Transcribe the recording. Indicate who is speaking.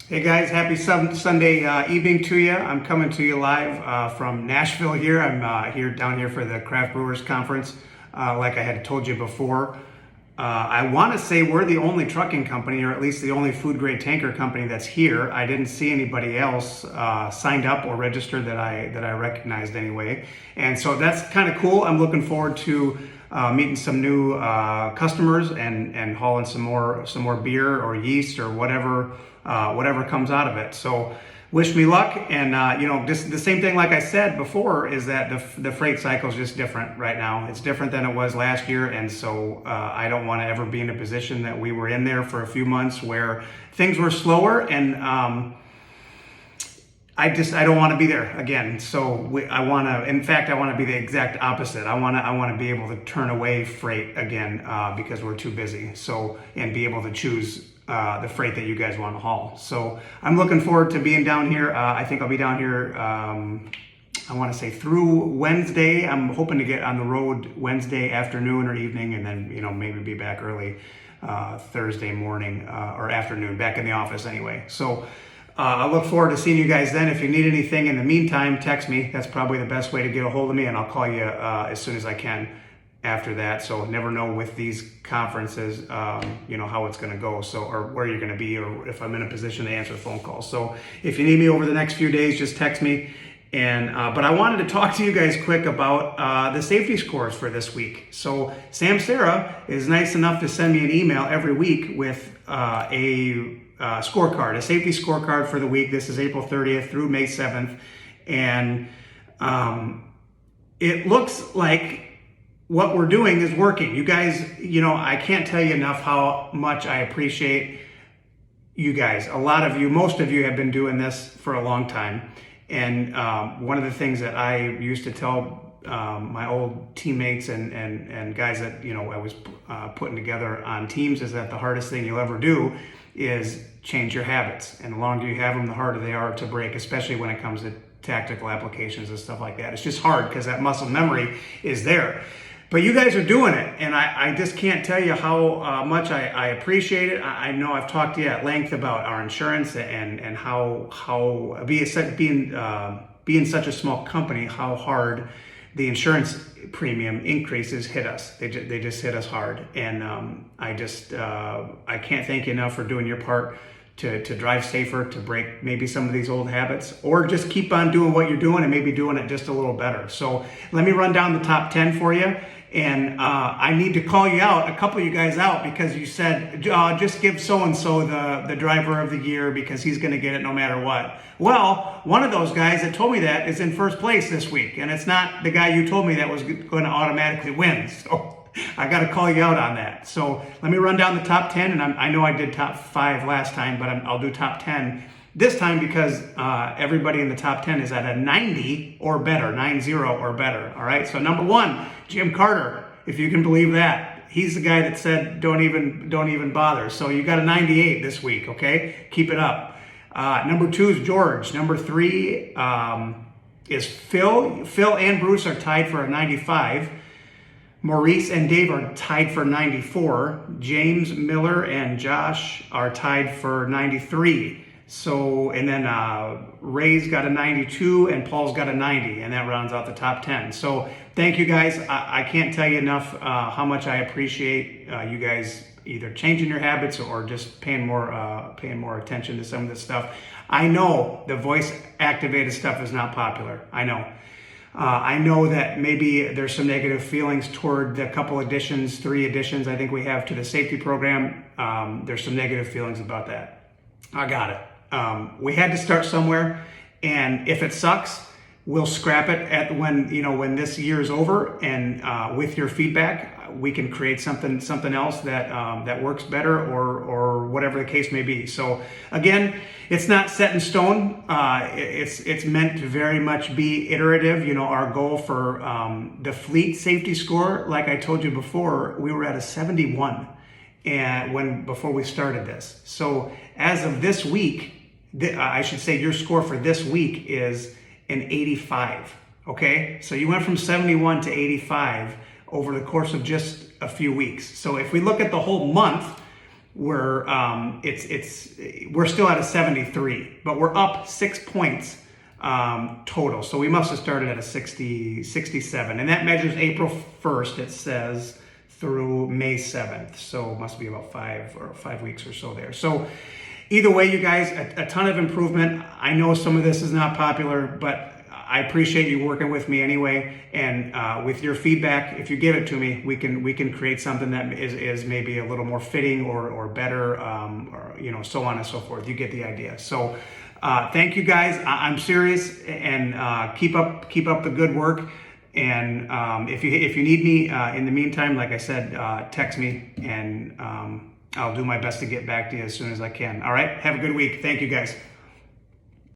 Speaker 1: Hey guys, happy Sunday evening to you. I'm coming to you live from Nashville here. I'm down here for the Craft Brewers Conference, like I had told you before. I want to say we're the only trucking company, or at least the only food grade tanker company that's here. I didn't see anybody else signed up or registered that I recognized anyway. And so that's kind of cool. I'm looking forward to meeting some new customers and hauling some more beer or yeast or whatever comes out of it. So wish me luck. And just the same thing like I said before is that the freight cycle is just different right now. It's different than it was last year, and so I don't want to ever be in a position that we were in there for a few months where things were slower, and I don't want to be there again. So I want to be the exact opposite. I want to be able to turn away freight again because we're too busy. So, and be able to choose the freight that you guys want to haul. So I'm looking forward to being down here. I think I'll be down here, I want to say through Wednesday. I'm hoping to get on the road Wednesday afternoon or evening, and then, maybe be back early Thursday morning or afternoon, back in the office anyway. So I look forward to seeing you guys then. If you need anything in the meantime, text me. That's probably the best way to get a hold of me, and I'll call you as soon as I can after that. So never know with these conferences, how it's going to go, or where you're going to be, or if I'm in a position to answer phone calls. So if you need me over the next few days, just text me. And but I wanted to talk to you guys quick about the safety scores for this week. So Sam Sarah is nice enough to send me an email every week with a scorecard, a safety scorecard for the week. This is April 30th through May 7th. And it looks like what we're doing is working. You guys, I can't tell you enough how much I appreciate you guys. A lot of you, most of you have been doing this for a long time. And one of the things that I used to tell my old teammates and guys that, I was putting together on teams is that the hardest thing you'll ever do is change your habits. And the longer you have them, the harder they are to break, especially when it comes to tactical applications and stuff like that. It's just hard because that muscle memory is there. But you guys are doing it, and I just can't tell you how much I appreciate it. I know I've talked to you at length about our insurance and how being such a small company, how hard the insurance premium increases hit us. They just hit us hard, and I can't thank you enough for doing your part to drive safer, to break maybe some of these old habits, or just keep on doing what you're doing and maybe doing it just a little better. So let me run down the top 10 for you. And I need to call you out, a couple of you guys out, because you said, just give so-and-so the driver of the year because he's going to get it no matter what. Well, one of those guys that told me that is in first place this week, and it's not the guy you told me that was going to automatically win. So I got to call you out on that. So let me run down the top 10, and I know I did top 5 last time, but I'll do top 10 this time because everybody in the top 10 is at a 90 or better, 90 or better. All right. So number 1, Jim Carter, if you can believe that. He's the guy that said, don't even bother. So you got a 98 this week. Okay. Keep it up. Number 2 is George. Number 3 is Phil. Phil and Bruce are tied for a 95. Maurice and Dave are tied for 94. James, Miller, and Josh are tied for 93. So, and then Ray's got a 92 and Paul's got a 90, and that rounds out the top 10. So thank you guys. I can't tell you enough how much I appreciate you guys either changing your habits or just paying more attention to some of this stuff. I know the voice activated stuff is not popular. I know. I know that maybe there's some negative feelings toward the couple additions, 3 additions I think we have to the safety program. There's some negative feelings about that. I got it. We had to start somewhere, and if it sucks, we'll scrap it when this year is over, and with your feedback, we can create something else that works better, or whatever the case may be. So again, it's not set in stone. It's meant to very much be iterative. Our goal for the fleet safety score, like I told you before, we were at a 71. And before we started this. So as of this week, I should say your score for this week is an 85. Okay, so you went from 71 to 85 over the course of just a few weeks. So if we look at the whole month, we're still at a 73, but we're up 6 points total. So we must have started at a 67, and that measures April 1st, it says, through May 7th. So it must be about 5 weeks or so there. So either way, you guys, a ton of improvement. I know some of this is not popular, but I appreciate you working with me anyway. And with your feedback, if you give it to me, we can create something that is maybe a little more fitting or better, or so on and so forth. You get the idea. So thank you guys. I'm serious, and keep up the good work. And if you need me in the meantime, like I said, text me, and I'll do my best to get back to you as soon as I can. All right. Have a good week. Thank you guys.